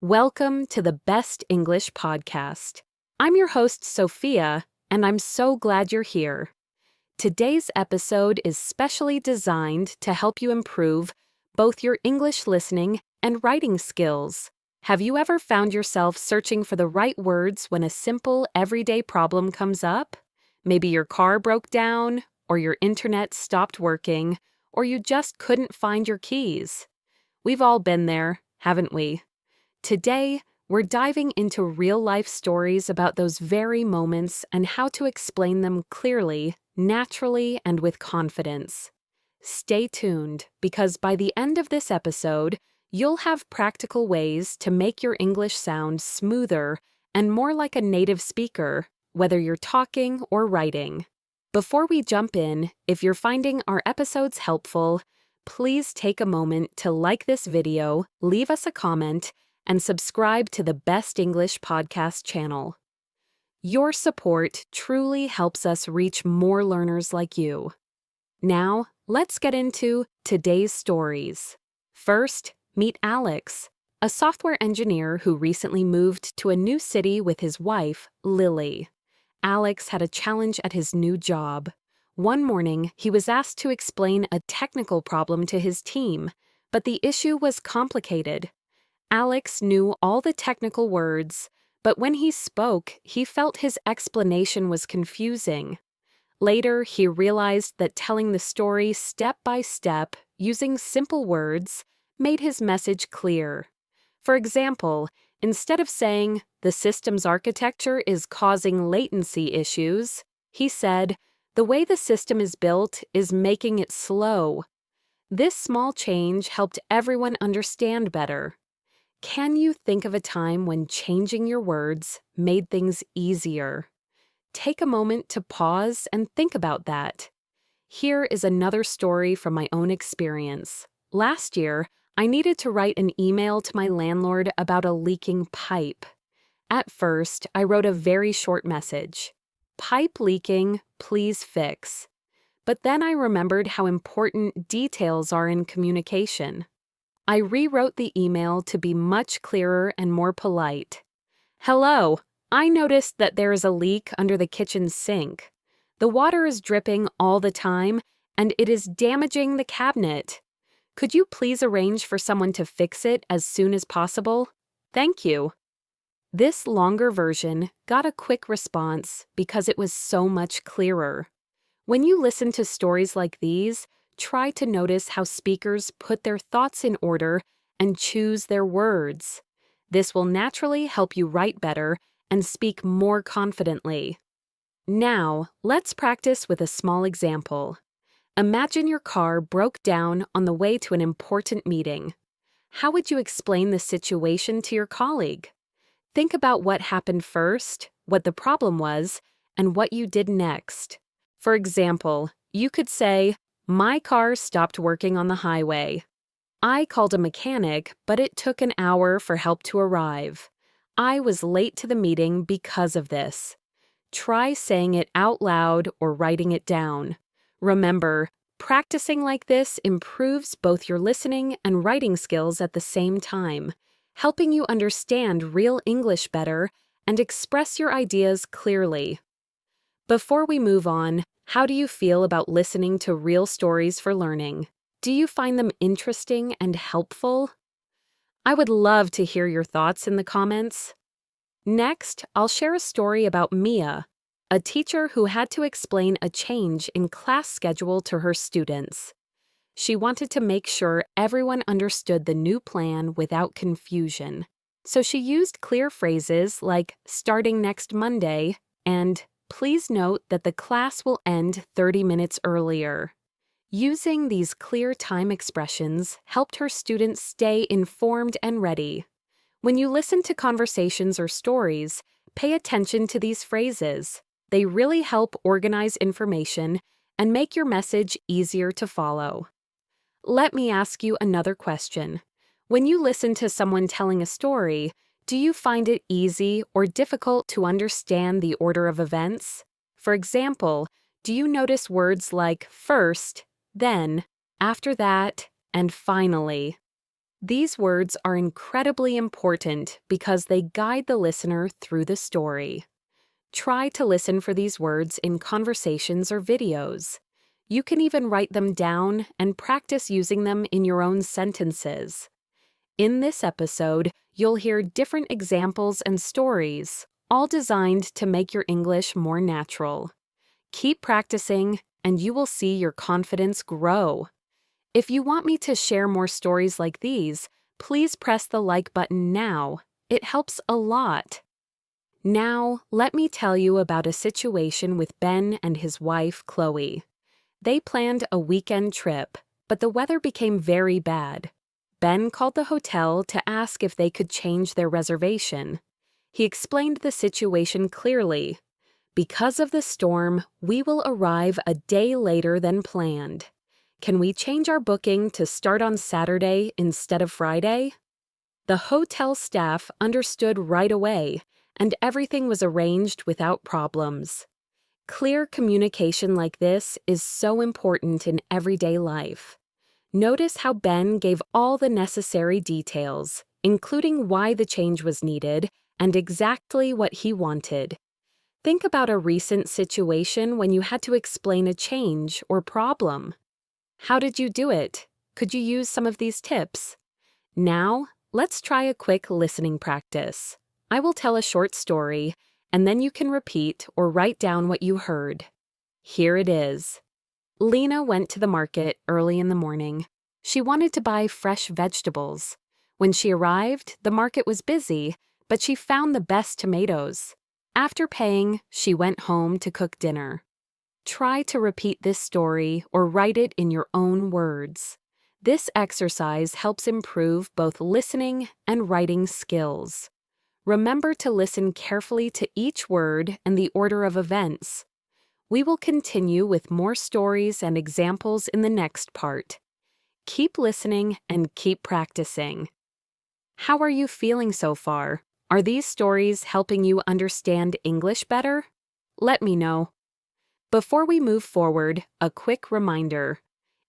Welcome to the Best English Podcast. I'm your host, Sophia, and I'm so glad you're here. Today's episode is specially designed to help you improve both your English listening and writing skills. Have you ever found yourself searching for the right words when a simple, everyday problem comes up? Maybe your car broke down, or your internet stopped working, or you just couldn't find your keys. We've all been there, haven't we? Today, we're diving into real-life stories about those very moments and how to explain them clearly, naturally, and with confidence. Stay tuned, because by the end of this episode, you'll have practical ways to make your English sound smoother and more like a native speaker, whether you're talking or writing. Before we jump in, if you're finding our episodes helpful, please take a moment to like this video, leave us a comment, and subscribe to the Best English Podcast channel. Your support truly helps us reach more learners like you. Now, let's get into today's stories. First, meet Alex, a software engineer who recently moved to a new city with his wife, Lily. Alex had a challenge at his new job. One morning, he was asked to explain a technical problem to his team, but the issue was complicated. Alex knew all the technical words, but when he spoke, he felt his explanation was confusing. Later, he realized that telling the story step by step, using simple words, made his message clear. For example, instead of saying, "The system's architecture is causing latency issues," he said, "The way the system is built is making it slow." This small change helped everyone understand better. Can you think of a time when changing your words made things easier? Take a moment to pause and think about that. Here is another story from my own experience. Last year, I needed to write an email to my landlord about a leaking pipe. At first, I wrote a very short message. "Pipe leaking, please fix." But then I remembered how important details are in communication. I rewrote the email to be much clearer and more polite. "Hello, I noticed that there is a leak under the kitchen sink. The water is dripping all the time, and it is damaging the cabinet. Could you please arrange for someone to fix it as soon as possible? Thank you." This longer version got a quick response because it was so much clearer. When you listen to stories like these, try to notice how speakers put their thoughts in order and choose their words. This will naturally help you write better and speak more confidently. Now, let's practice with a small example. Imagine your car broke down on the way to an important meeting. How would you explain the situation to your colleague? Think about what happened first, what the problem was, and what you did next. For example, you could say, "My car stopped working on the highway. I called a mechanic, but it took an hour for help to arrive. I was late to the meeting because of this." Try saying it out loud or writing it down. Remember, practicing like improves improves both your listening and writing skills at the same time, helping you understand real English better and express your ideas clearly. Before we move on, how do you feel about listening to real stories for learning? Do you find them interesting and helpful? I would love to hear your thoughts in the comments. Next, I'll share a story about Mia, a teacher who had to explain a change in class schedule to her students. She wanted to make sure everyone understood the new plan without confusion. So she used clear phrases like "starting next Monday" and "please note that the class will end 30 minutes earlier." Using these clear time expressions helped her students stay informed and ready. When you listen to conversations or stories, pay attention to these phrases. They really help organize information and make your message easier to follow. Let me ask you another question. When you listen to someone telling a story, do you find it easy or difficult to understand the order of events? For example, do you notice words like first, then, after that, and finally? These words are incredibly important because they guide the listener through the story. Try to listen for these words in conversations or videos. You can even write them down and practice using them in your own sentences. In this episode, you'll hear different examples and stories, all designed to make your English more natural. Keep practicing, and you will see your confidence grow. If you want me to share more stories like these, please press the like button now. It helps a lot. Now, let me tell you about a situation with Ben and his wife, Chloe. They planned a weekend trip, but the weather became very bad. Ben called the hotel to ask if they could change their reservation. He explained the situation clearly. Because of the storm, we will arrive a day later than planned. Can we change our booking to start on Saturday instead of Friday? The hotel staff understood right away, and everything was arranged without problems. Clear communication like this is so important in everyday life. Notice how Ben gave all the necessary details, including why the change was needed and exactly what he wanted. Think about a recent situation when you had to explain a change or problem. How did you do it? Could you use some of these tips? Now, let's try a quick listening practice. I will tell a short story, and then you can repeat or write down what you heard. Here it is. Lena went to the market early in the morning. She wanted to buy fresh vegetables. When she arrived, the market was busy, but she found the best tomatoes. After paying, she went home to cook dinner. Try to repeat this story or write it in your own words. This exercise helps improve both listening and writing skills. Remember to listen carefully to each word and the order of events. We will continue with more stories and examples in the next part. Keep listening and keep practicing. How are you feeling so far? Are these stories helping you understand English better? Let me know. Before we move forward, a quick reminder.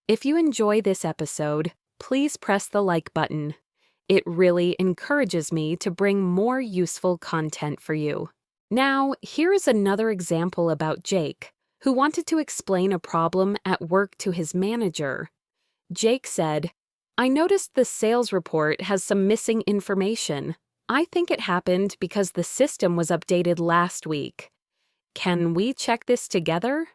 If you enjoy this episode, please press the like button. It really encourages me to bring more useful content for you. Now, here is another example about Jake, who wanted to explain a problem at work to his manager. Jake said, "I noticed the sales report has some missing information. I think it happened because the system was updated last week. Can we check this together?"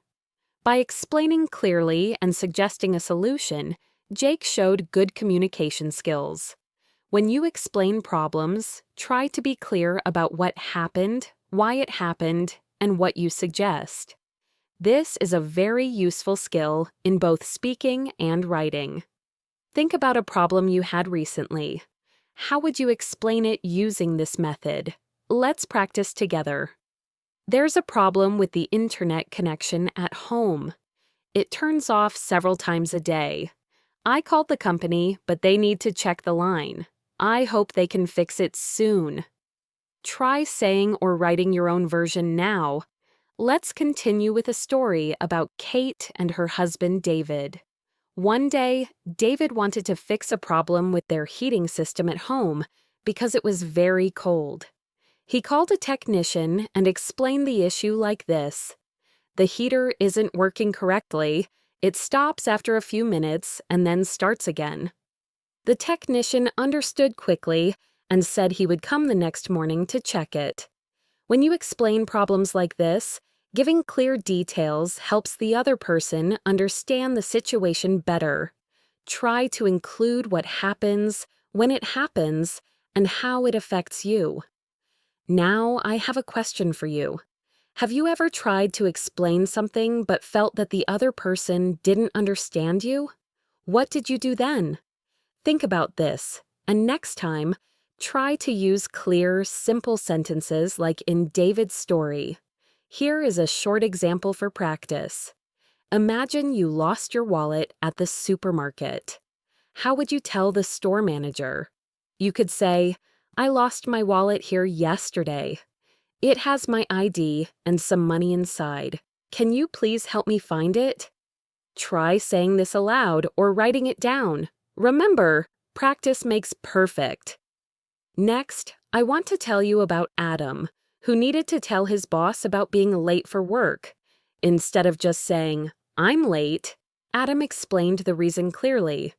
By explaining clearly and suggesting a solution, Jake showed good communication skills. When you explain problems, try to be clear about what happened, why it happened, and what you suggest. This is a very useful skill in both speaking and writing. Think about a problem you had recently. How would you explain it using this method? Let's practice together. There's a problem with the internet connection at home. It turns off several times a day. I called the company, but they need to check the line. I hope they can fix it soon. Try saying or writing your own version now. Let's continue with a story about Kate and her husband David. One day, David wanted to fix a problem with their heating system at home because it was very cold. He called a technician and explained the issue like this. The heater isn't working correctly. It stops after a few minutes and then starts again. The technician understood quickly and said he would come the next morning to check it. When you explain problems like this, giving clear details helps the other person understand the situation better. Try to include what happens, when it happens, and how it affects you. Now I have a question for you. Have you ever tried to explain something but felt that the other person didn't understand you? What did you do then? Think about this, and next time, try to use clear, simple sentences like in David's story. Here is a short example for practice. Imagine you lost your wallet at the supermarket. How would you tell the store manager? You could say, "I lost my wallet here yesterday. It has my ID and some money inside. Can you please help me find it?" Try saying this aloud or writing it down. Remember, Practice makes perfect. Next, I want to tell you about Adam, who needed to tell his boss about being late for work. Instead of just saying, "I'm late," Adam explained the reason clearly.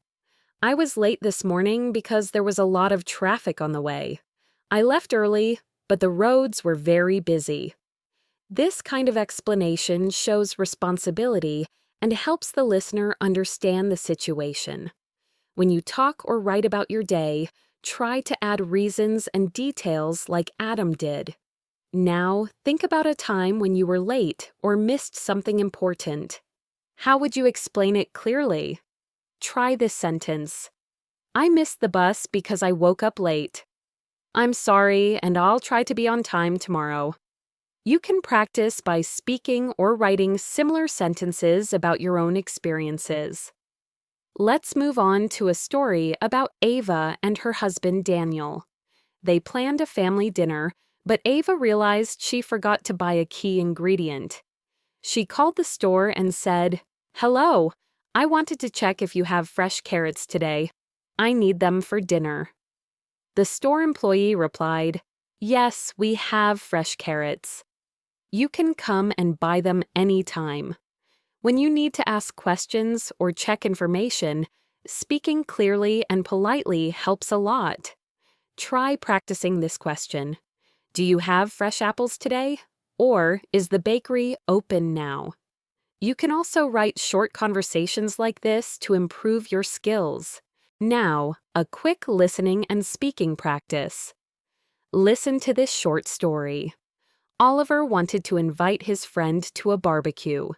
"I was late this morning because there was a lot of traffic on the way. I left early, but the roads were very busy." This kind of explanation shows responsibility and helps the listener understand the situation. When you talk or write about your day, try to add reasons and details like Adam did. Now, think about a time when you were late or missed something important. How would you explain it clearly? Try this sentence. "I missed the bus because I woke up late. I'm sorry, and I'll try to be on time tomorrow." You can practice by speaking or writing similar sentences about your own experiences. Let's move on to a story about Ava and her husband Daniel. They planned a family dinner, but Ava realized she forgot to buy a key ingredient. She called the store and said, "Hello, I wanted to check if you have fresh carrots today. I need them for dinner." The store employee replied, "Yes, we have fresh carrots. You can come and buy them anytime." When you need to ask questions or check information, speaking clearly and politely helps a lot. Try practicing this question. "Do you have fresh apples today?" Or, "Is the bakery open now?" You can also write short conversations like this to improve your skills. Now, a quick listening and speaking practice. Listen to this short story. Oliver wanted to invite his friend to a barbecue.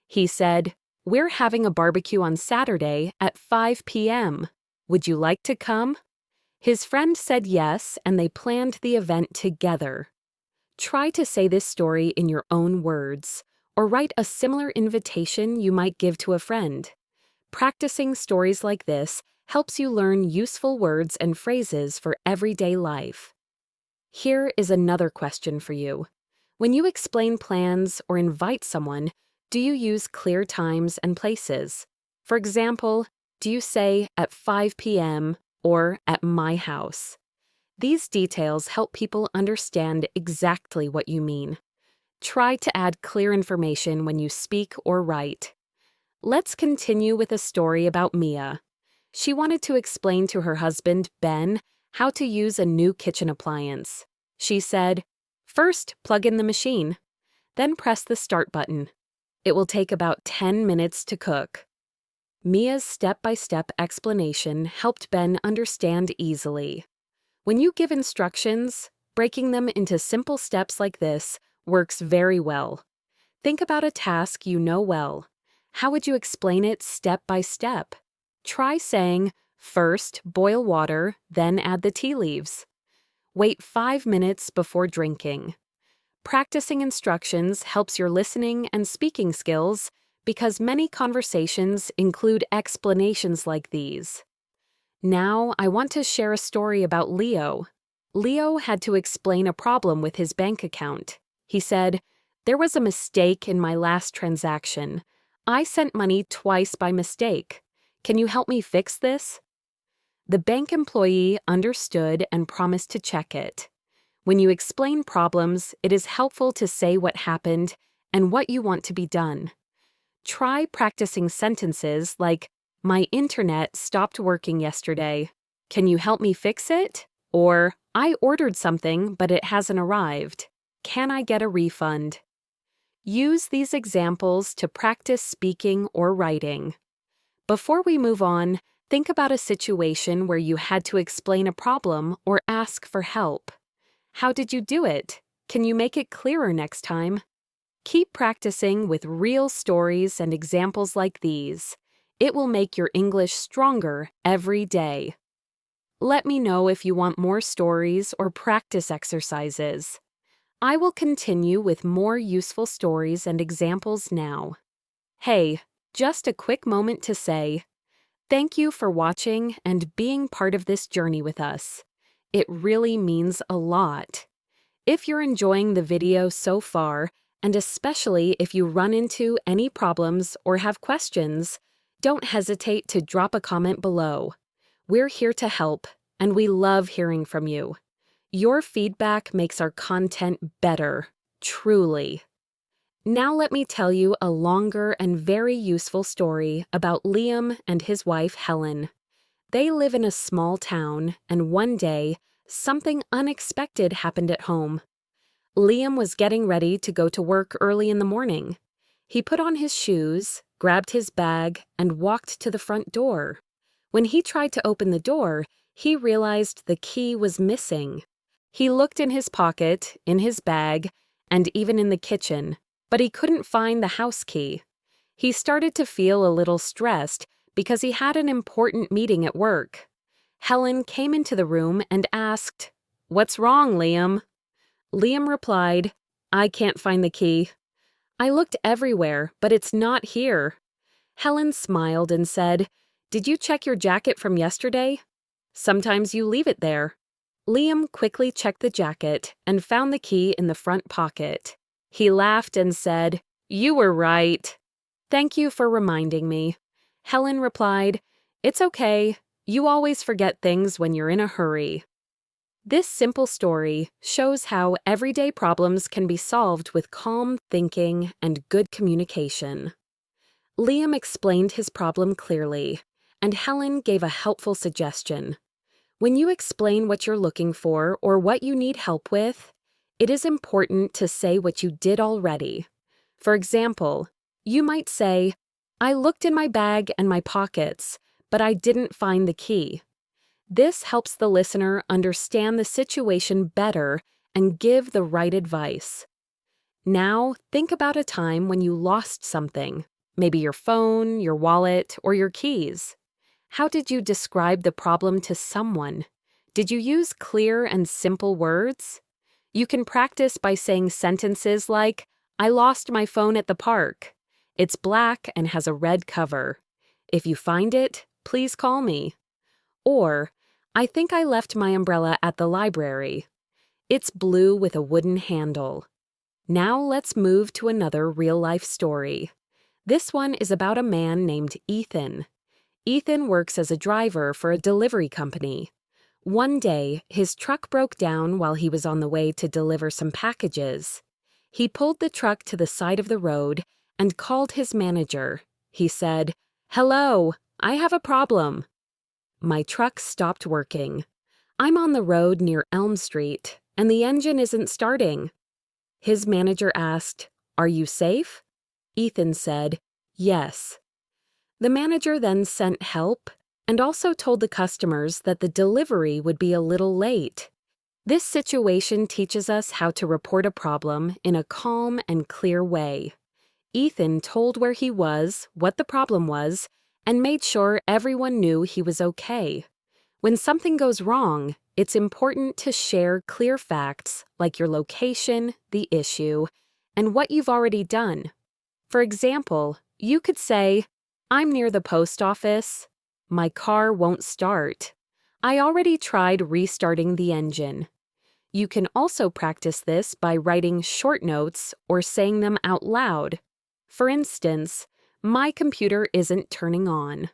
He said, "We're having a barbecue on Saturday at 5 p.m. Would you like to come?" His friend said yes, and they planned the event together. Try to say this story in your own words, or write a similar invitation you might give to a friend. Practicing stories like this helps you learn useful words and phrases for everyday life. Here is another question for you. When you explain plans or invite someone, do you use clear times and places? For example, do you say "at 5 p.m. or "at my house"? These details help people understand exactly what you mean. Try to add clear information when you speak or write. Let's continue with a story about Mia. She wanted to explain to her husband, Ben, how to use a new kitchen appliance. She said, "First, plug in the machine. Then press the start button. It will take about 10 minutes to cook." Mia's step-by-step explanation helped Ben understand easily. When you give instructions, breaking them into simple steps like this works very well. Think about a task you know well. How would you explain it step by step? Try saying, "First, boil water, then add the tea leaves. Wait 5 minutes before drinking." Practicing instructions helps your listening and speaking skills because many conversations include explanations like these. Now, I want to share a story about Leo. Leo had to explain a problem with his bank account. He said, "There was a mistake in my last transaction. I sent money twice by mistake. Can you help me fix this?" The bank employee understood and promised to check it. When you explain problems, it is helpful to say what happened and what you want to be done. Try practicing sentences like, "My internet stopped working yesterday. Can you help me fix it?" Or, "I ordered something, but it hasn't arrived. Can I get a refund?" Use these examples to practice speaking or writing. Before we move on, think about a situation where you had to explain a problem or ask for help. How did you do it? Can you make it clearer next time? Keep practicing with real stories and examples like these. It will make your English stronger every day. Let me know if you want more stories or practice exercises. I will continue with more useful stories and examples now. Hey, just a quick moment to say, thank you for watching and being part of this journey with us. It really means a lot. If you're enjoying the video so far, and especially if you run into any problems or have questions, don't hesitate to drop a comment below. We're here to help, and we love hearing from you. Your feedback makes our content better, truly. Now let me tell you a longer and very useful story about Liam and his wife Helen. They live in a small town, and one day, something unexpected happened at home. Liam was getting ready to go to work early in the morning. He put on his shoes, grabbed his bag, and walked to the front door. When he tried to open the door, he realized the key was missing. He looked in his pocket, in his bag, and even in the kitchen, but he couldn't find the house key. He started to feel a little stressed because he had an important meeting at work. Helen came into the room and asked, "What's wrong, Liam?" Liam replied, "I can't find the key. I looked everywhere, but it's not here." Helen smiled and said, "Did you check your jacket from yesterday? Sometimes you leave it there." Liam quickly checked the jacket and found the key in the front pocket. He laughed and said, "You were right." "Thank you for reminding me." Helen replied, "It's okay. You always forget things when you're in a hurry." This simple story shows how everyday problems can be solved with calm thinking and good communication. Liam explained his problem clearly, and Helen gave a helpful suggestion. When you explain what you're looking for or what you need help with, it is important to say what you did already. For example, you might say, "I looked in my bag and my pockets, but I didn't find the key." This helps the listener understand the situation better and give the right advice. Now, think about a time when you lost something, maybe your phone, your wallet, or your keys. How did you describe the problem to someone? Did you use clear and simple words? You can practice by saying sentences like, "I lost my phone at the park. It's black and has a red cover. If you find it, please call me." Or, "I think I left my umbrella at the library. It's blue with a wooden handle." Now let's move to another real-life story. This one is about a man named Ethan. Ethan works as a driver for a delivery company. One day, his truck broke down while he was on the way to deliver some packages. He pulled the truck to the side of the road and called his manager. He said, "Hello, I have a problem. My truck stopped working. I'm on the road near Elm Street, and the engine isn't starting." His manager asked, "Are you safe?" Ethan said, "Yes." The manager then sent help and also told the customers that the delivery would be a little late. This situation teaches us how to report a problem in a calm and clear way. Ethan told where he was, what the problem was, and made sure everyone knew he was okay. When something goes wrong, it's important to share clear facts like your location, the issue, and what you've already done. For example, you could say, "I'm near the post office. My car won't start. I already tried restarting the engine." You can also practice this by writing short notes or saying them out loud. For instance, "My computer isn't turning on."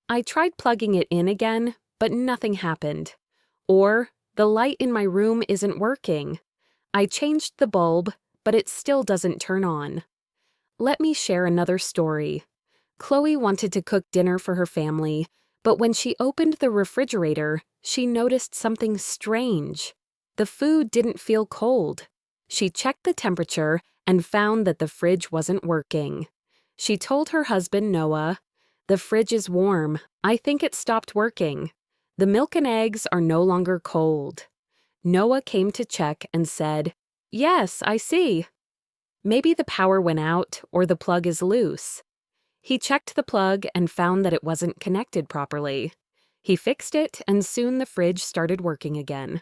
"I tried plugging it in again, but nothing happened." Or, "The light in my room isn't working. I changed the bulb, but it still doesn't turn on." Let me share another story. Chloe wanted to cook dinner for her family, but when she opened the refrigerator, she noticed something strange. The food didn't feel cold. She checked the temperature and found that the fridge wasn't working. She told her husband, Noah, "The fridge is warm. I think it stopped working. The milk and eggs are no longer cold." Noah came to check and said, "Yes, I see. Maybe the power went out or the plug is loose." He checked the plug and found that it wasn't connected properly. He fixed it, and soon the fridge started working again.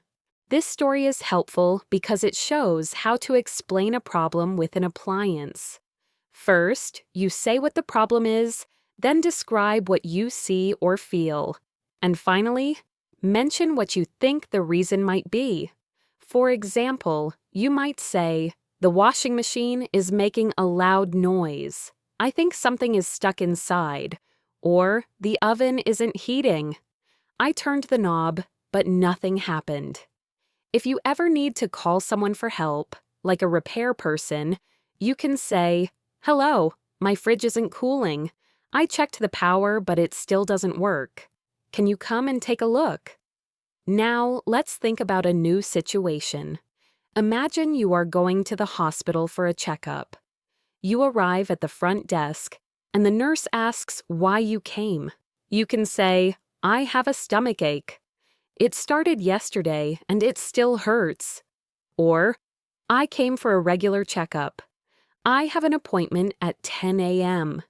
This story is helpful because it shows how to explain a problem with an appliance. First, you say what the problem is, then describe what you see or feel. And finally, mention what you think the reason might be. For example, you might say, "The washing machine is making a loud noise. I think something is stuck inside." Or, "The oven isn't heating. I turned the knob, but nothing happened. If you ever need to call someone for help, like a repair person, you can say, "Hello, my fridge isn't cooling. I checked the power, but it still doesn't work. Can you come and take a look?" Now, let's think about a new situation. Imagine you are going to the hospital for a checkup. You arrive at the front desk, and the nurse asks why you came. You can say, "I have a stomach ache. It started yesterday, and it still hurts." Or, "I came for a regular checkup. I have an appointment at 10 a.m.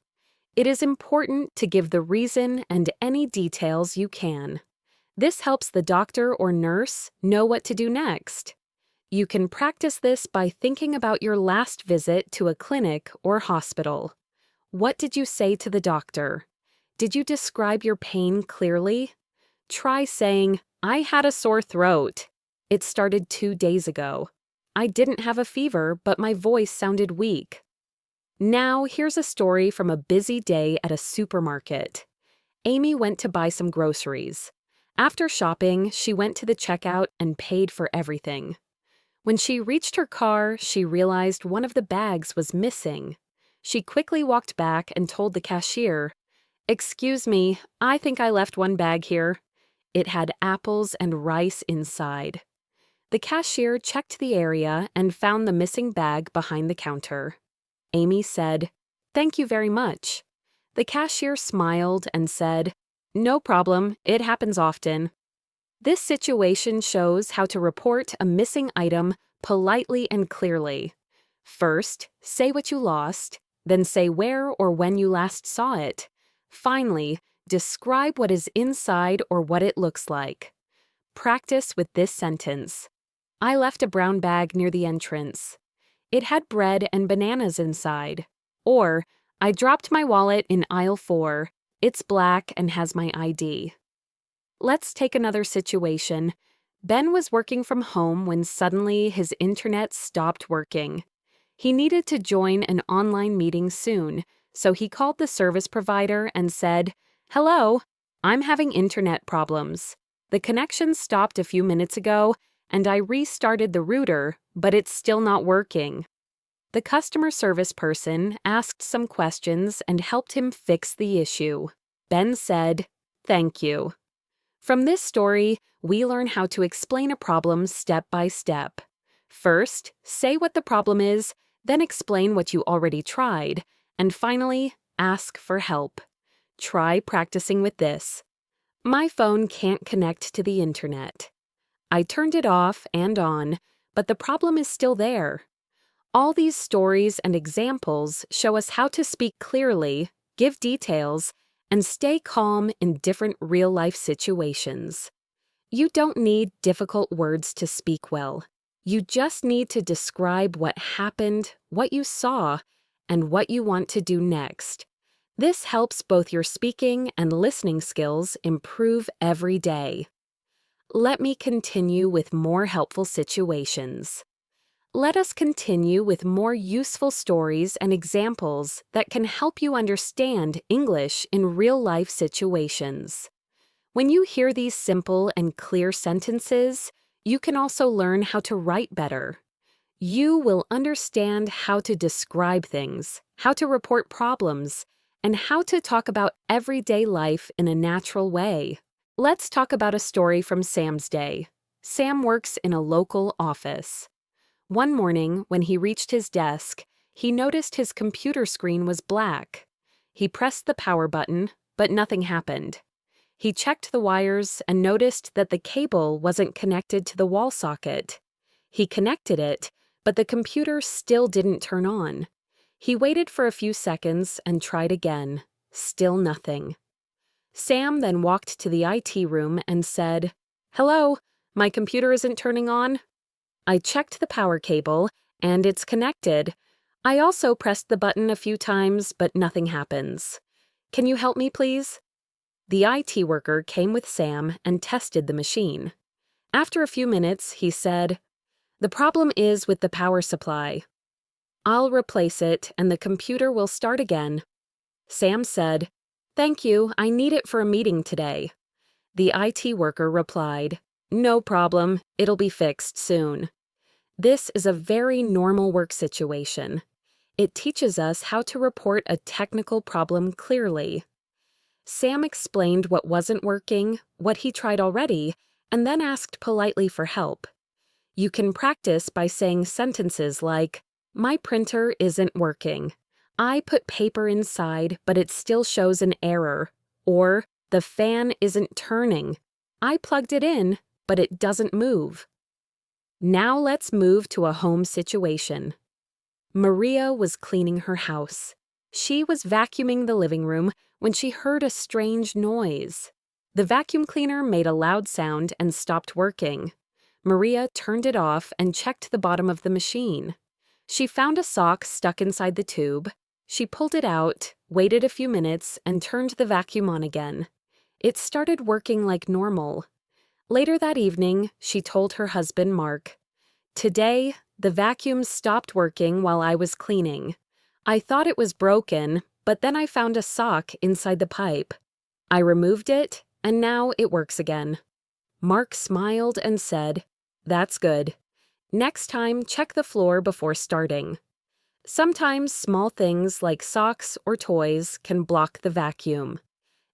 It is important to give the reason and any details you can. This helps the doctor or nurse know what to do next. You can practice this by thinking about your last visit to a clinic or hospital. What did you say to the doctor? Did you describe your pain clearly? Try saying, "I had a sore throat. It started 2 days ago. I didn't have a fever, but my voice sounded weak." Now, here's a story from a busy day at a supermarket. Amy went to buy some groceries. After shopping, she went to the checkout and paid for everything. When she reached her car, she realized one of the bags was missing. She quickly walked back and told the cashier, "Excuse me, I think I left one bag here." It had apples and rice inside. The cashier checked the area and found the missing bag behind the counter. Amy said, "Thank you very much." The cashier smiled and said, "No problem, it happens often." This situation shows how to report a missing item politely and clearly. First, say what you lost, then say where or when you last saw it. Finally, describe what is inside or what it looks like. Practice with this sentence. "I left a brown bag near the entrance. It had bread and bananas inside." Or, "I dropped my wallet in aisle 4. It's black and has my ID." Let's take another situation. Ben was working from home when suddenly his internet stopped working. He needed to join an online meeting soon, so he called the service provider and said, "Hello, I'm having internet problems. The connection stopped a few minutes ago, and I restarted the router, but it's still not working." The customer service person asked some questions and helped him fix the issue. Ben said, "Thank you." From this story, we learn how to explain a problem step by step. First, say what the problem is, then explain what you already tried, and finally, ask for help. Try practicing with this. "My phone can't connect to the internet. I turned it off and on, but the problem is still there." All these stories and examples show us how to speak clearly, give details, and stay calm in different real-life situations. You don't need difficult words to speak well. You just need to describe what happened, what you saw, and what you want to do next. This helps both your speaking and listening skills improve every day. Let me continue with more helpful situations. Let us continue with more useful stories and examples that can help you understand English in real-life situations. When you hear these simple and clear sentences, you can also learn how to write better. You will understand how to describe things, how to report problems, and how to talk about everyday life in a natural way. Let's talk about a story from Sam's day. Sam works in a local office. One morning, when he reached his desk, he noticed his computer screen was black. He pressed the power button, but nothing happened. He checked the wires and noticed that the cable wasn't connected to the wall socket. He connected it, but the computer still didn't turn on. He waited for a few seconds and tried again. Still nothing. Sam then walked to the IT room and said, "Hello, my computer isn't turning on. I checked the power cable, and it's connected. I also pressed the button a few times, but nothing happens. Can you help me, please?" The IT worker came with Sam and tested the machine. After a few minutes, he said, "The problem is with the power supply. I'll replace it, and the computer will start again." Sam said, "Thank you, I need it for a meeting today." The IT worker replied, "No problem, it'll be fixed soon." This is a very normal work situation. It teaches us how to report a technical problem clearly. Sam explained what wasn't working, what he tried already, and then asked politely for help. You can practice by saying sentences like, "My printer isn't working. I put paper inside, but it still shows an error." Or, "The fan isn't turning. I plugged it in, but it doesn't move." Now let's move to a home situation. Maria was cleaning her house. She was vacuuming the living room when she heard a strange noise. The vacuum cleaner made a loud sound and stopped working. Maria turned it off and checked the bottom of the machine. She found a sock stuck inside the tube. She pulled it out, waited a few minutes, and turned the vacuum on again. It started working like normal. Later that evening, she told her husband, Mark, "Today, the vacuum stopped working while I was cleaning. I thought it was broken, but then I found a sock inside the pipe. I removed it, and now it works again." Mark smiled and said, "That's good. Next time, check the floor before starting." Sometimes small things like socks or toys can block the vacuum.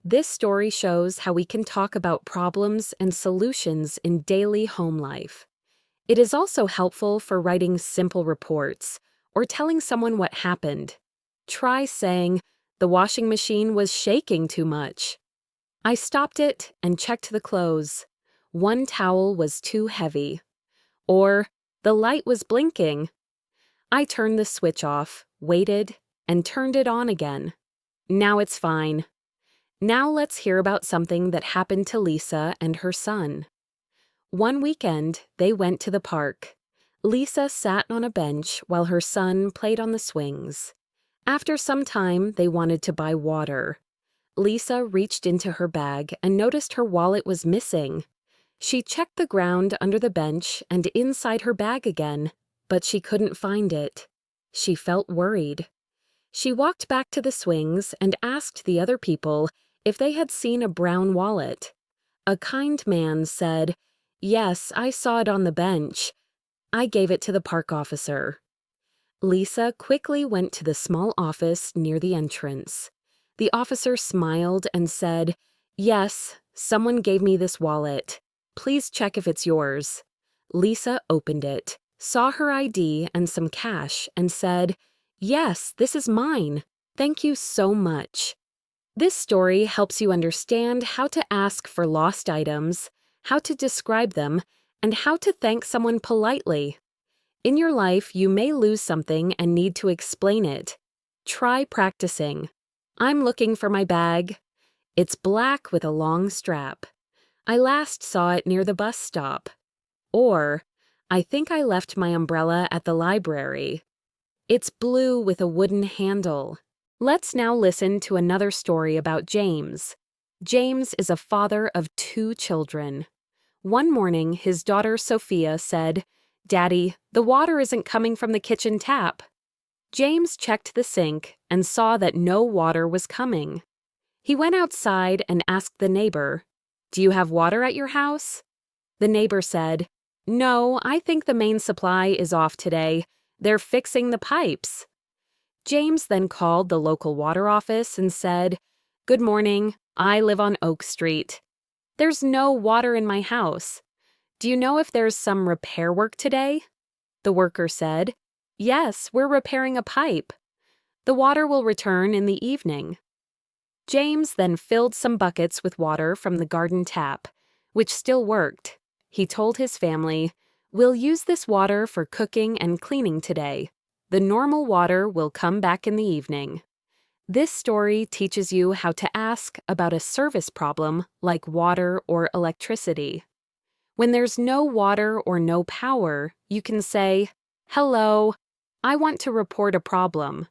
This story shows how we can talk about problems and solutions in daily home life. It is also helpful for writing simple reports or telling someone what happened. Try saying, "The washing machine was shaking too much. I stopped it and checked the clothes. One towel was too heavy." Or, "The light was blinking. I turned the switch off, waited, and turned it on again. Now it's fine." Now let's hear about something that happened to Lisa and her son. One weekend, they went to the park. Lisa sat on a bench while her son played on the swings. After some time, they wanted to buy water. Lisa reached into her bag and noticed her wallet was missing. She checked the ground under the bench and inside her bag again, but she couldn't find it. She felt worried. She walked back to the swings and asked the other people if they had seen a brown wallet. A kind man said, "Yes, I saw it on the bench. I gave it to the park officer." Lisa quickly went to the small office near the entrance. The officer smiled and said, "Yes, someone gave me this wallet. Please check if it's yours." Lisa opened it, saw her ID and some cash, and said, "Yes, this is mine. Thank you so much." This story helps you understand how to ask for lost items, how to describe them, and how to thank someone politely. In your life, you may lose something and need to explain it. Try practicing. "I'm looking for my bag. It's black with a long strap. I last saw it near the bus stop." Or, "I think I left my umbrella at the library. It's blue with a wooden handle." Let's now listen to another story about James. James is a father of 2 children. One morning, his daughter Sophia said, "Daddy, the water isn't coming from the kitchen tap." James checked the sink and saw that no water was coming. He went outside and asked the neighbor, "Do you have water at your house?" The neighbor said, "No, I think the main supply is off today. They're fixing the pipes." James then called the local water office and said, "Good morning, I live on Oak Street. There's no water in my house. Do you know if there's some repair work today?" The worker said, "Yes, we're repairing a pipe. The water will return in the evening." James then filled some buckets with water from the garden tap, which still worked. He told his family, "We'll use this water for cooking and cleaning today. The normal water will come back in the evening." This story teaches you how to ask about a service problem like water or electricity. When there's no water or no power, you can say, "Hello, I want to report a problem.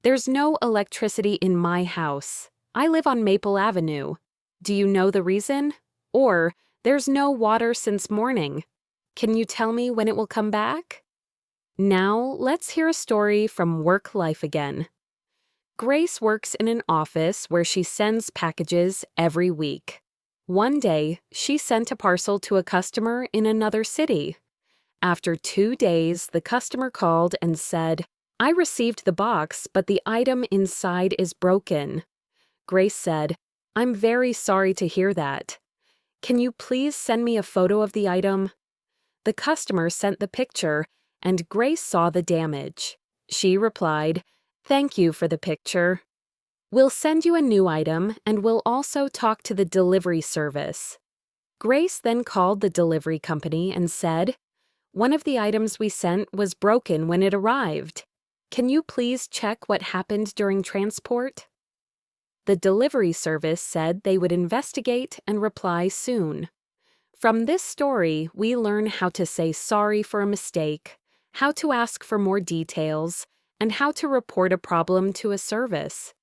There's no electricity in my house. I live on Maple Avenue. Do you know the reason?" Or, "There's no water since morning. Can you tell me when it will come back?" Now, let's hear a story from work life again. Grace works in an office where she sends packages every week. One day, she sent a parcel to a customer in another city. After 2 days, the customer called and said, "I received the box, but the item inside is broken." Grace said, "I'm very sorry to hear that. Can you please send me a photo of the item?" The customer sent the picture, and Grace saw the damage. She replied, "Thank you for the picture. We'll send you a new item, and we'll also talk to the delivery service." Grace then called the delivery company and said, "One of the items we sent was broken when it arrived. Can you please check what happened during transport?" The delivery service said they would investigate and reply soon. From this story, we learn how to say sorry for a mistake, how to ask for more details, and how to report a problem to a service.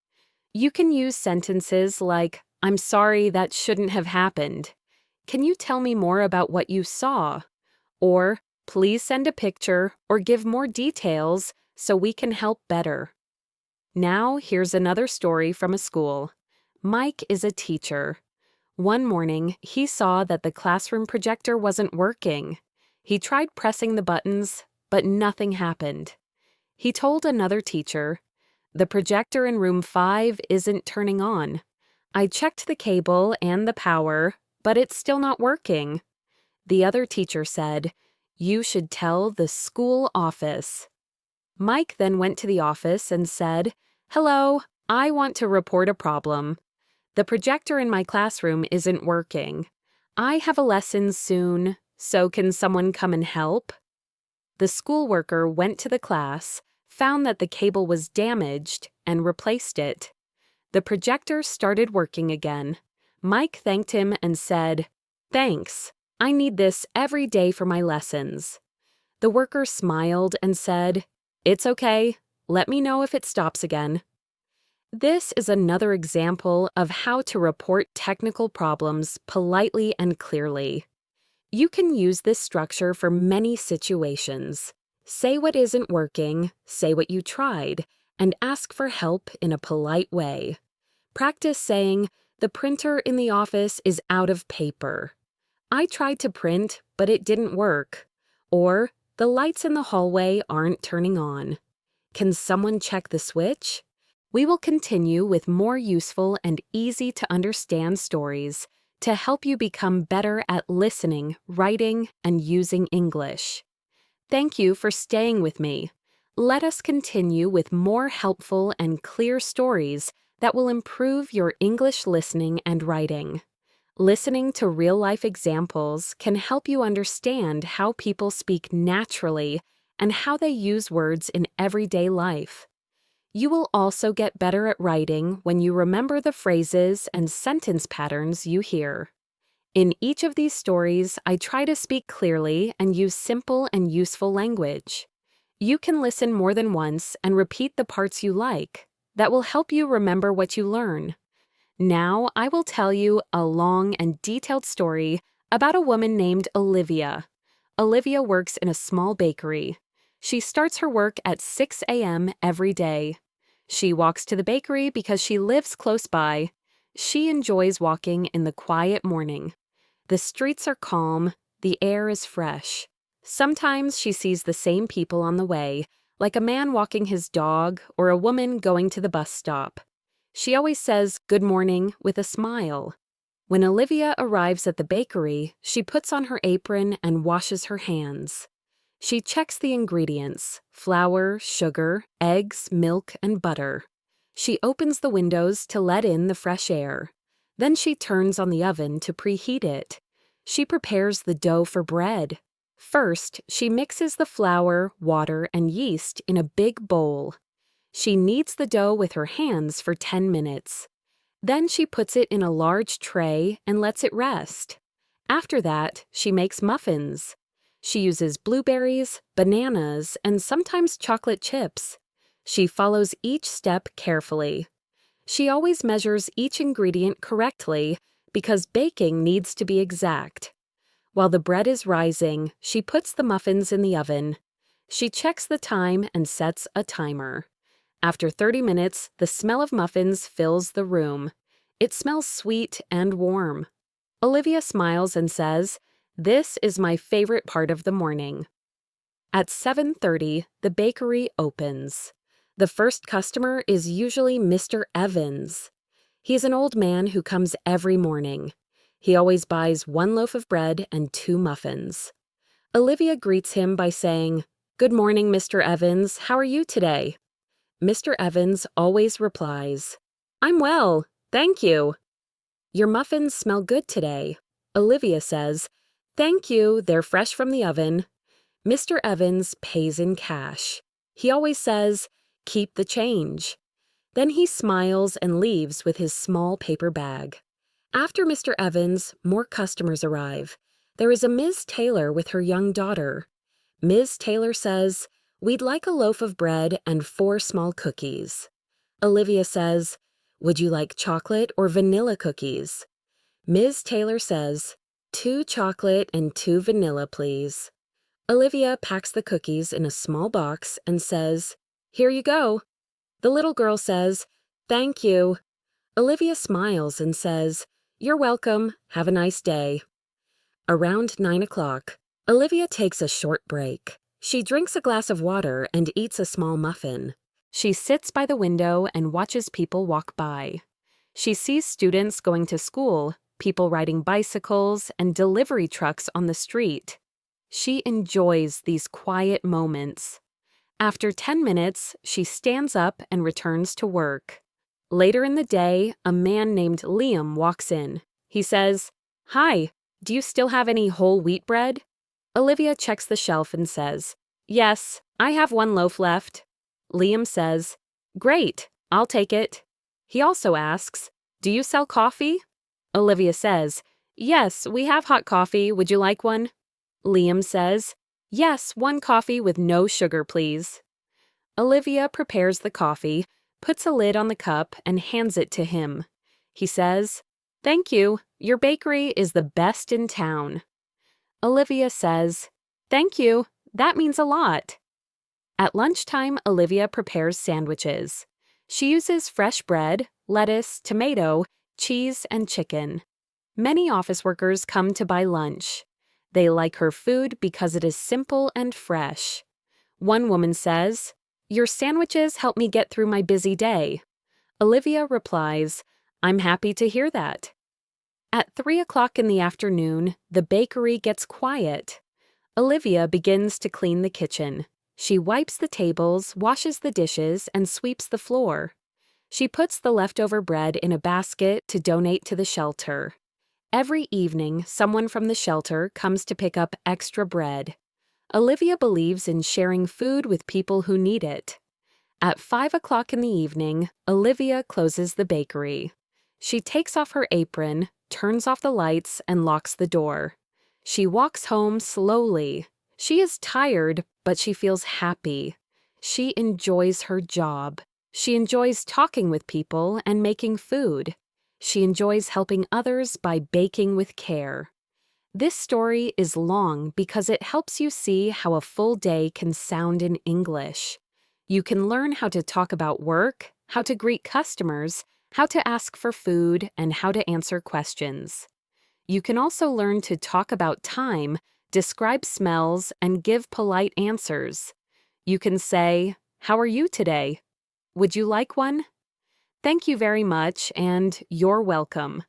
You can use sentences like, "I'm sorry that shouldn't have happened. Can you tell me more about what you saw?" Or, "Please send a picture or give more details so we can help better." Now, here's another story from a school. Mike is a teacher. One morning, he saw that the classroom projector wasn't working. He tried pressing the buttons, but nothing happened. He told another teacher, "The projector in room 5 isn't turning on. I checked the cable and the power, but it's still not working." The other teacher said, "You should tell the school office." Mike then went to the office and said, "Hello, I want to report a problem. The projector in my classroom isn't working. I have a lesson soon, so can someone come and help?" The school worker went to the class, found that the cable was damaged, and replaced it. The projector started working again. Mike thanked him and said, "Thanks. I need this every day for my lessons." The worker smiled and said, "It's okay. Let me know if it stops again." This is another example of how to report technical problems politely and clearly. You can use this structure for many situations. Say what isn't working, say what you tried, and ask for help in a polite way. Practice saying, "The printer in the office is out of paper." "I tried to print, but it didn't work." Or, "The lights in the hallway aren't turning on. Can someone check the switch?" We will continue with more useful and easy to understand stories to help you become better at listening, writing, and using English. Thank you for staying with me. Let us continue with more helpful and clear stories that will improve your English listening and writing. Listening to real-life examples can help you understand how people speak naturally and how they use words in everyday life. You will also get better at writing when you remember the phrases and sentence patterns you hear. In each of these stories, I try to speak clearly and use simple and useful language. You can listen more than once and repeat the parts you like. That will help you remember what you learn. Now, I will tell you a long and detailed story about a woman named Olivia. Olivia works in a small bakery. She starts her work at 6 a.m. every day. She walks to the bakery because she lives close by. She enjoys walking in the quiet morning. The streets are calm, the air is fresh. Sometimes she sees the same people on the way, like a man walking his dog or a woman going to the bus stop. She always says "good morning" with a smile. When Olivia arrives at the bakery, she puts on her apron and washes her hands. She checks the ingredients: flour, sugar, eggs, milk, and butter. She opens the windows to let in the fresh air. Then she turns on the oven to preheat it. She prepares the dough for bread. First, she mixes the flour, water, and yeast in a big bowl. She kneads the dough with her hands for 10 minutes. Then she puts it in a large tray and lets it rest. After that, she makes muffins. She uses blueberries, bananas, and sometimes chocolate chips. She follows each step carefully. She always measures each ingredient correctly because baking needs to be exact. While the bread is rising, she puts the muffins in the oven. She checks the time and sets a timer. After 30 minutes, the smell of muffins fills the room. It smells sweet and warm. Olivia smiles and says, "This is my favorite part of the morning." At 7:30, the bakery opens. The first customer is usually Mr. Evans. He's an old man who comes every morning. He always buys 1 loaf of bread and 2 muffins. Olivia greets him by saying, "Good morning, Mr. Evans. How are you today?" Mr. Evans always replies, "I'm well, thank you." "Your muffins smell good today." Olivia says, "Thank you, they're fresh from the oven." Mr. Evans pays in cash. He always says, "Keep the change." Then he smiles and leaves with his small paper bag. After Mr. Evans, more customers arrive. There is a Ms. Taylor with her young daughter. Ms. Taylor says, "We'd like a loaf of bread and 4 small cookies." Olivia says, "Would you like chocolate or vanilla cookies?" Ms. Taylor says, 2 chocolate and 2 vanilla, please." Olivia packs the cookies in a small box and says, "Here you go." The little girl says, "Thank you." Olivia smiles and says, "You're welcome. Have a nice day." Around 9 o'clock, Olivia takes a short break. She drinks a glass of water and eats a small muffin. She sits by the window and watches people walk by. She sees students going to school, people riding bicycles, and delivery trucks on the street. She enjoys these quiet moments. After 10 minutes, she stands up and returns to work. Later in the day, a man named Liam walks in. He says, "Hi, do you still have any whole wheat bread?" Olivia checks the shelf and says, "Yes, I have 1 loaf left." Liam says, "Great, I'll take it." He also asks, "Do you sell coffee?" Olivia says, "Yes, we have hot coffee. Would you like one?" Liam says, "Yes, 1 coffee with no sugar, please." Olivia prepares the coffee, puts a lid on the cup, and hands it to him. He says, "Thank you. Your bakery is the best in town." Olivia says, "Thank you. That means a lot." At lunchtime, Olivia prepares sandwiches. She uses fresh bread, lettuce, tomato, cheese, and chicken. Many office workers come to buy lunch. They like her food because it is simple and fresh. One woman says, "Your sandwiches help me get through my busy day." Olivia replies, "I'm happy to hear that." At 3 o'clock in the afternoon, the bakery gets quiet. Olivia begins to clean the kitchen. She wipes the tables, washes the dishes, and sweeps the floor. She puts the leftover bread in a basket to donate to the shelter. Every evening, someone from the shelter comes to pick up extra bread. Olivia believes in sharing food with people who need it. At 5 o'clock in the evening, Olivia closes the bakery. She takes off her apron, turns off the lights, and locks the door. She walks home slowly. She is tired, but she feels happy. She enjoys her job. She enjoys talking with people and making food. She enjoys helping others by baking with care. This story is long because it helps you see how a full day can sound in English. You can learn how to talk about work, how to greet customers, how to ask for food, and how to answer questions. You can also learn to talk about time, describe smells, and give polite answers. You can say, "How are you today?" "Would you like one?" "Thank you very much," and "You're welcome."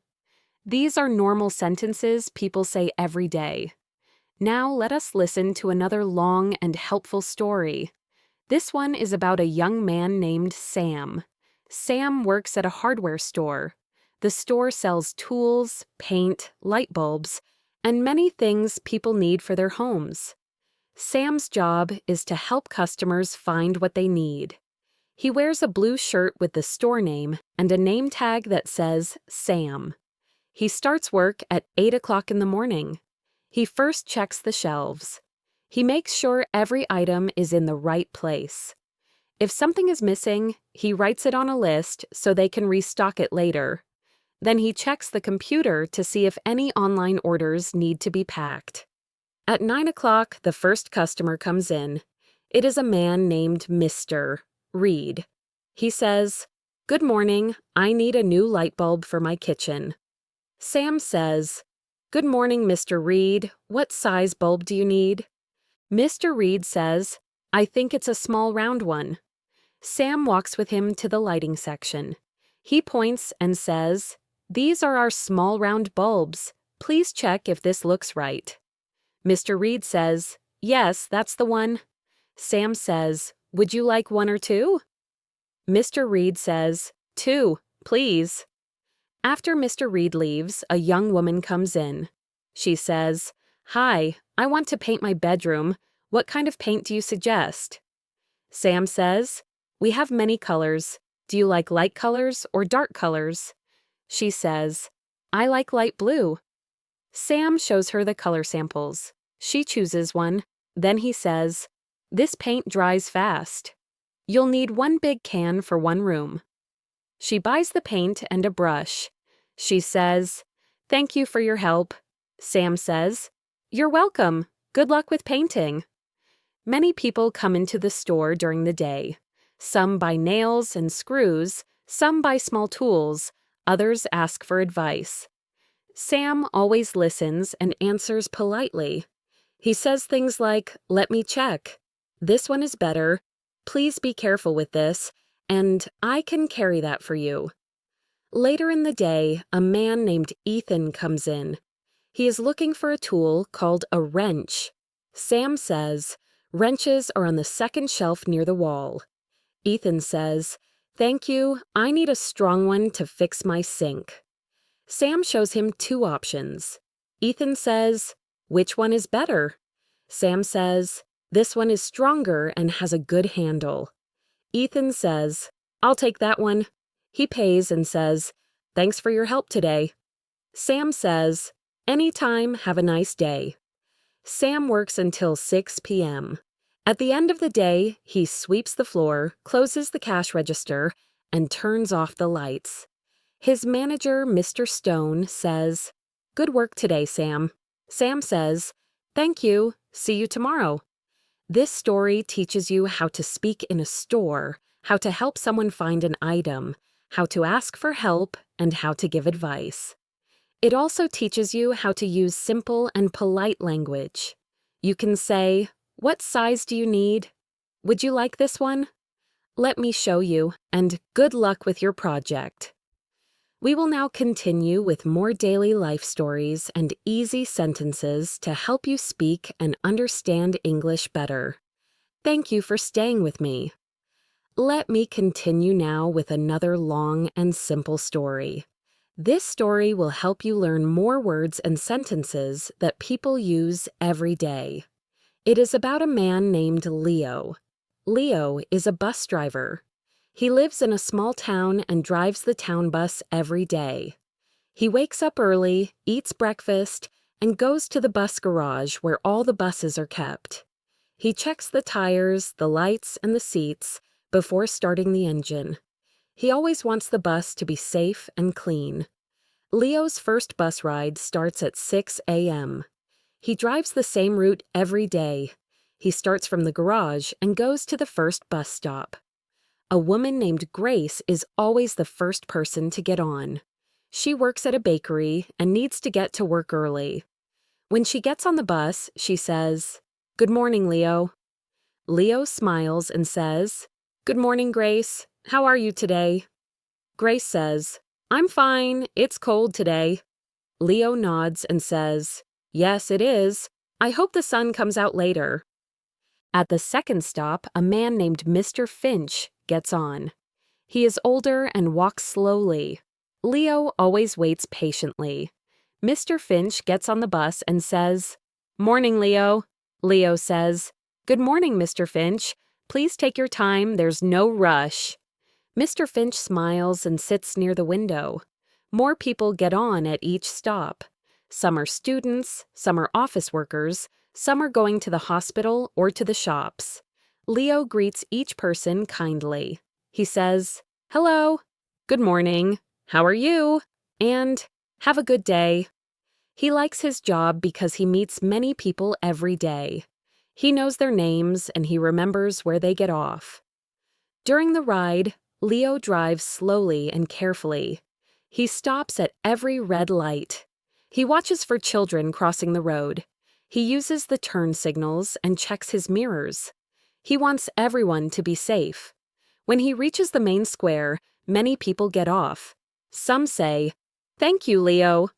These are normal sentences people say every day. Now let us listen to another long and helpful story. This one is about a young man named Sam. Sam works at a hardware store. The store sells tools, paint, light bulbs, and many things people need for their homes. Sam's job is to help customers find what they need. He wears a blue shirt with the store name and a name tag that says Sam. He starts work at 8 o'clock in the morning. He first checks the shelves. He makes sure every item is in the right place. If something is missing, he writes it on a list so they can restock it later. Then he checks the computer to see if any online orders need to be packed. At 9 o'clock, the first customer comes in. It is a man named Mr. Reed. He says, "Good morning, I need a new light bulb for my kitchen." Sam says, "Good morning, Mr. Reed. What size bulb do you need?" Mr. Reed says, "I think it's a small round one." Sam walks with him to the lighting section. He points and says, "These are our small round bulbs. Please check if this looks right." Mr. Reed says, "Yes, that's the one." Sam says, "Would you like one or two?" Mr. Reed says, "Two, please." After Mr. Reed leaves, a young woman comes in. She says, "Hi, I want to paint my bedroom. What kind of paint do you suggest?" Sam says, "We have many colors. Do you like light colors or dark colors?" She says, "I like light blue." Sam shows her the color samples. She chooses one. Then he says, "This paint dries fast. You'll need one big can for one room." She buys the paint and a brush. She says, "Thank you for your help." Sam says, "You're welcome. Good luck with painting." Many people come into the store during the day. Some buy nails and screws, some buy small tools, others ask for advice. Sam always listens and answers politely. He says things like, "Let me check," "This one is better," "Please be careful with this," and "I can carry that for you." Later in the day, a man named Ethan comes in. He is looking for a tool called a wrench. Sam says, "Wrenches are on the second shelf near the wall." Ethan says, "Thank you, I need a strong one to fix my sink." Sam shows him two options. Ethan says, "Which one is better?" Sam says, "This one is stronger and has a good handle." Ethan says, "I'll take that one." He pays and says, "Thanks for your help today." Sam says, "Anytime, have a nice day." Sam works until 6 p.m. At the end of the day, he sweeps the floor, closes the cash register, and turns off the lights. His manager, Mr. Stone, says, "Good work today, Sam." Sam says, "Thank you. See you tomorrow." This story teaches you how to speak in a store, how to help someone find an item, how to ask for help, and how to give advice. It also teaches you how to use simple and polite language. You can say, "What size do you need?" "Would you like this one?" "Let me show you," and "Good luck with your project." We will now continue with more daily life stories and easy sentences to help you speak and understand English better. Thank you for staying with me. Let me continue now with another long and simple story. This story will help you learn more words and sentences that people use every day. It is about a man named Leo. Leo is a bus driver. He lives in a small town and drives the town bus every day. He wakes up early, eats breakfast, and goes to the bus garage where all the buses are kept. He checks the tires, the lights, and the seats before starting the engine. He always wants the bus to be safe and clean. Leo's first bus ride starts at 6 a.m. He drives the same route every day. He starts from the garage and goes to the first bus stop. A woman named Grace is always the first person to get on. She works at a bakery and needs to get to work early. When she gets on the bus, she says, "Good morning, Leo." Leo smiles and says, "Good morning, Grace. How are you today?" Grace says, "I'm fine. It's cold today." Leo nods and says, "Yes, it is. I hope the sun comes out later." At the second stop, a man named Mr. Finch gets on. He is older and walks slowly. Leo always waits patiently. Mr. Finch gets on the bus and says, "Morning, Leo." Leo says, "Good morning, Mr. Finch. Please take your time. There's no rush." Mr. Finch smiles and sits near the window. More people get on at each stop. Some are students, some are office workers, some are going to the hospital or to the shops. Leo greets each person kindly. He says, "Hello," "Good morning," "How are you?" and "Have a good day." He likes his job because he meets many people every day. He knows their names and he remembers where they get off. During the ride, Leo drives slowly and carefully. He stops at every red light. He watches for children crossing the road. He uses the turn signals and checks his mirrors. He wants everyone to be safe. When he reaches the main square, many people get off. Some say, "Thank you, Leo."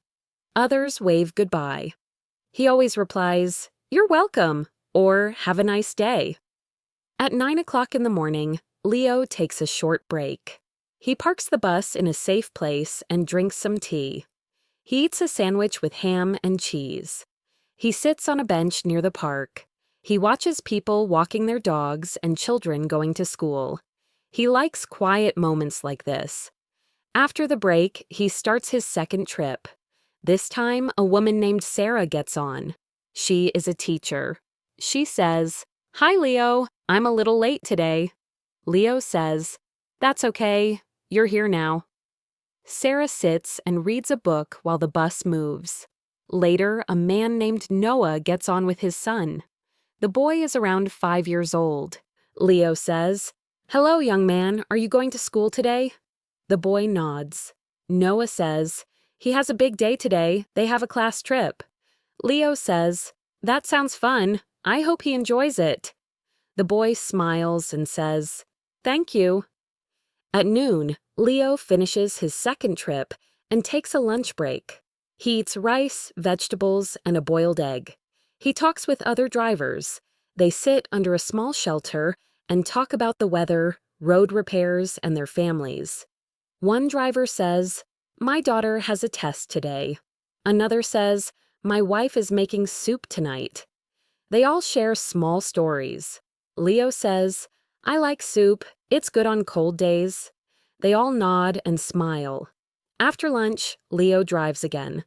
Others wave goodbye. He always replies, "You're welcome," or "Have a nice day." At 9 o'clock in the morning, Leo takes a short break. He parks the bus in a safe place and drinks some tea. He eats a sandwich with ham and cheese. He sits on a bench near the park. He watches people walking their dogs and children going to school. He likes quiet moments like this. After the break, he starts his second trip. This time, a woman named Sarah gets on. She is a teacher. She says, "Hi, Leo. I'm a little late today." Leo says, "That's okay. You're here now." Sarah sits and reads a book while the bus moves. Later, a man named Noah gets on with his son. The boy is around 5 years old. Leo says, "Hello, young man. Are you going to school today?" The boy nods. Noah says, "He has a big day today. They have a class trip." Leo says, "That sounds fun. I hope he enjoys it." The boy smiles and says, "Thank you." At noon, Leo finishes his second trip and takes a lunch break. He eats rice, vegetables, and a boiled egg. He talks with other drivers. They sit under a small shelter and talk about the weather, road repairs, and their families. One driver says, "My daughter has a test today." Another says, "My wife is making soup tonight." They all share small stories. Leo says, "I like soup. It's good on cold days." They all nod and smile. After lunch, Leo drives again.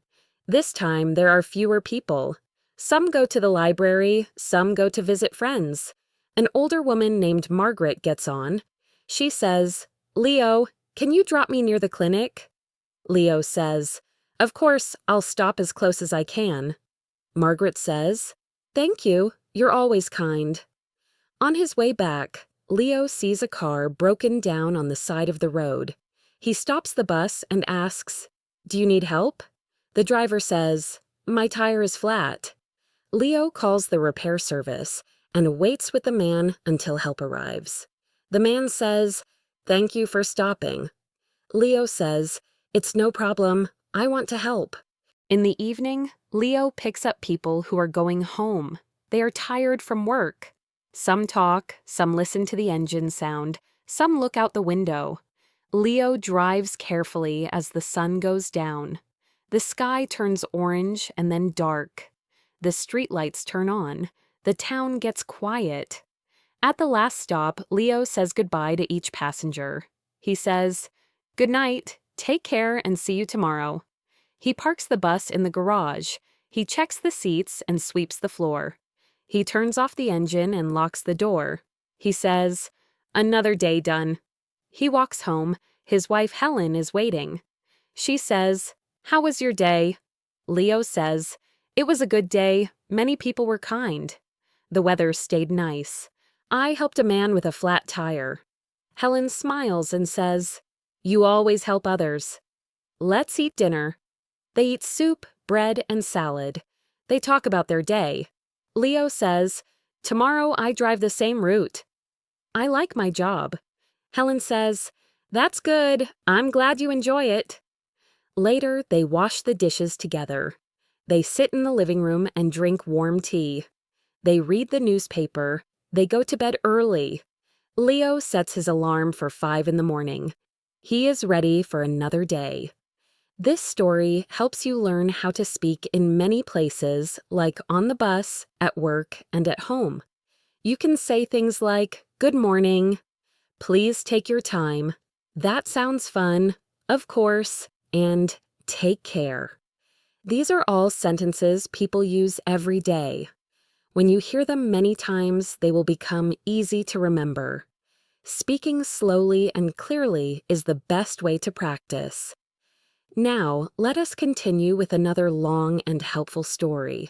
This time, there are fewer people. Some go to the library, some go to visit friends. An older woman named Margaret gets on. She says, "Leo, can you drop me near the clinic?" Leo says, "Of course, I'll stop as close as I can." Margaret says, "Thank you. You're always kind." On his way back, Leo sees a car broken down on the side of the road. He stops the bus and asks, "Do you need help?" The driver says, "My tire is flat." Leo calls the repair service and waits with the man until help arrives. The man says, "Thank you for stopping." Leo says, "It's no problem. I want to help." In the evening, Leo picks up people who are going home. They are tired from work. Some talk, some listen to the engine sound, some look out the window. Leo drives carefully as the sun goes down. The sky turns orange and then dark. The streetlights turn on. The town gets quiet. At the last stop, Leo says goodbye to each passenger. He says, "Good night, take care, and see you tomorrow." He parks the bus in the garage. He checks the seats and sweeps the floor. He turns off the engine and locks the door. He says, "Another day done." He walks home. His wife Helen is waiting. She says, "How was your day?" Leo says, "It was a good day. Many people were kind. The weather stayed nice. I helped a man with a flat tire." Helen smiles and says, "You always help others." Let's eat dinner. They eat soup, bread, and salad. They talk about their day. Leo says, "Tomorrow I drive the same route. I like my job." Helen says, "That's good. I'm glad you enjoy it." Later, they wash the dishes together. They sit in the living room and drink warm tea. They read the newspaper. They go to bed early. Leo sets his alarm for 5 in the morning. He is ready for another day. This story helps you learn how to speak in many places, like on the bus, at work, and at home. You can say things like, "Good morning," "Please take your time," "That sounds fun," "Of course," and "Take care." These are all sentences people use every day. When you hear them many times, they will become easy to remember. Speaking slowly and clearly is the best way to practice. Now, let us continue with another long and helpful story.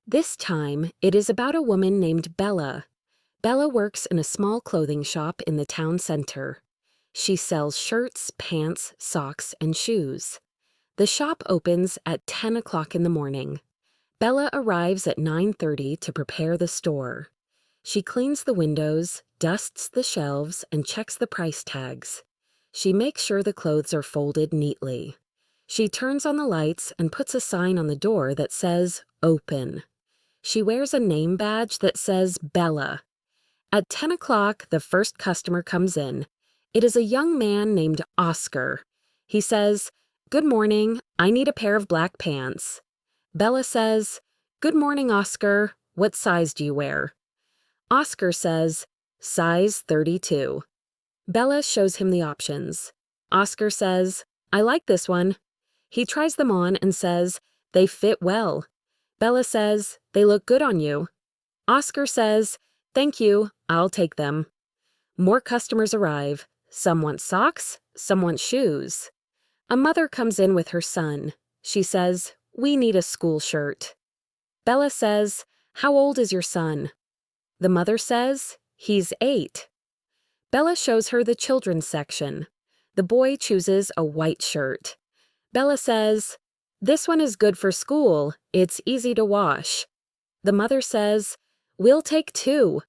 This time, it is about a woman named Bella. Bella works in a small clothing shop in the town center. She sells shirts, pants, socks, and shoes. The shop opens at 10 o'clock in the morning. Bella arrives at 9:30 to prepare the store. She cleans the windows, dusts the shelves, and checks the price tags. She makes sure the clothes are folded neatly. She turns on the lights and puts a sign on the door that says, "Open." She wears a name badge that says Bella. At 10 o'clock, the first customer comes in. It is a young man named Oscar. He says, "Good morning, I need a pair of black pants." Bella says, "Good morning, Oscar. What size do you wear?" Oscar says, "Size 32. Bella shows him the options. Oscar says, "I like this one." He tries them on and says, "They fit well." Bella says, "They look good on you." Oscar says, "Thank you, I'll take them." More customers arrive. Some want socks, some want shoes. A mother comes in with her son. She says, "We need a school shirt." Bella says, "How old is your son?" The mother says, "He's 8. Bella shows her the children's section. The boy chooses a white shirt. Bella says, "This one is good for school. It's easy to wash." The mother says, "We'll take 2.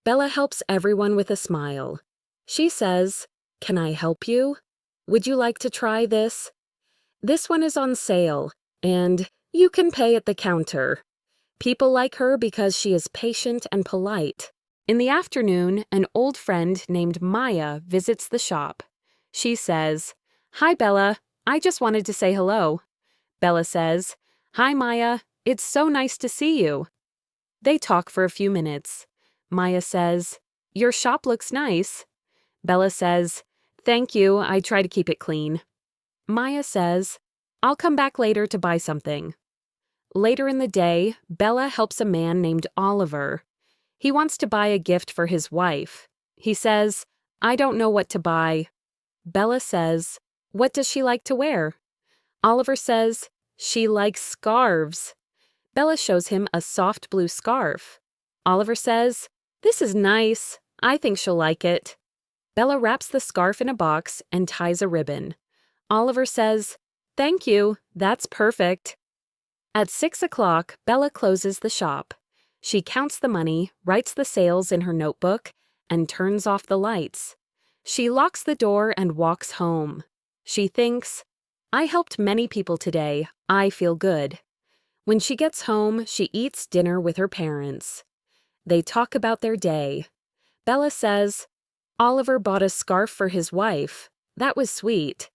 Bella helps everyone with a smile. She says, "Can I help you? Would you like to try this? This one is on sale, and you can pay at the counter." People like her because she is patient and polite. In the afternoon, an old friend named Maya visits the shop. She says, "Hi, Bella. I just wanted to say hello." Bella says, "Hi, Maya. It's so nice to see you." They talk for a few minutes. Maya says, "Your shop looks nice." Bella says, "Thank you. I try to keep it clean." Maya says, "I'll come back later to buy something." Later in the day, Bella helps a man named Oliver. He wants to buy a gift for his wife. He says, "I don't know what to buy." Bella says, "What does she like to wear?" Oliver says, "She likes scarves." Bella shows him a soft blue scarf. Oliver says, "This is nice. I think she'll like it." Bella wraps the scarf in a box and ties a ribbon. Oliver says, "Thank you. That's perfect." At 6 o'clock, Bella closes the shop. She counts the money, writes the sales in her notebook, and turns off the lights. She locks the door and walks home. She thinks, "I helped many people today. I feel good." When she gets home, she eats dinner with her parents. They talk about their day. Bella says, "Oliver bought a scarf for his wife. That was sweet."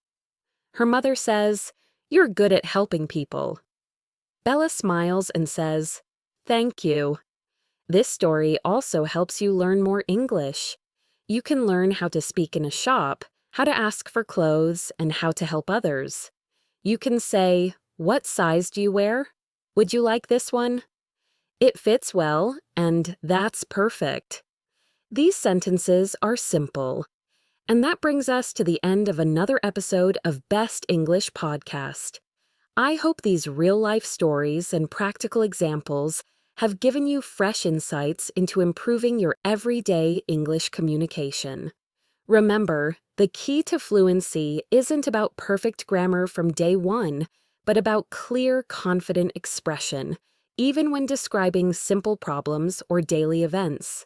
Her mother says, "You're good at helping people." Bella smiles and says, "Thank you." This story also helps you learn more English. You can learn how to speak in a shop, how to ask for clothes, and how to help others. You can say, "What size do you wear? Would you like this one? It fits well, and that's perfect." These sentences are simple. And that brings us to the end of another episode of Best English Podcast. I hope these real-life stories and practical examples have given you fresh insights into improving your everyday English communication. Remember, the key to fluency isn't about perfect grammar from day one, but about clear, confident expression, even when describing simple problems or daily events.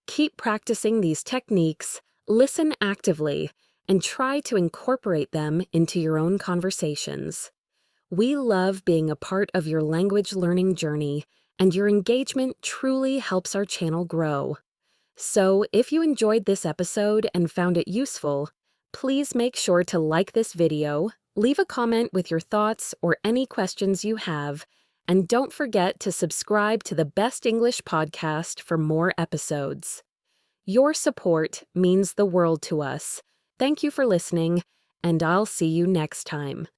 Keep practicing these techniques, listen actively, and try to incorporate them into your own conversations. We love being a part of your language learning journey, and your engagement truly helps our channel grow. So, if you enjoyed this episode and found it useful, please make sure to like this video, leave a comment with your thoughts or any questions you have, and don't forget to subscribe to the Best English Podcast for more episodes. Your support means the world to us. Thank you for listening, and I'll see you next time.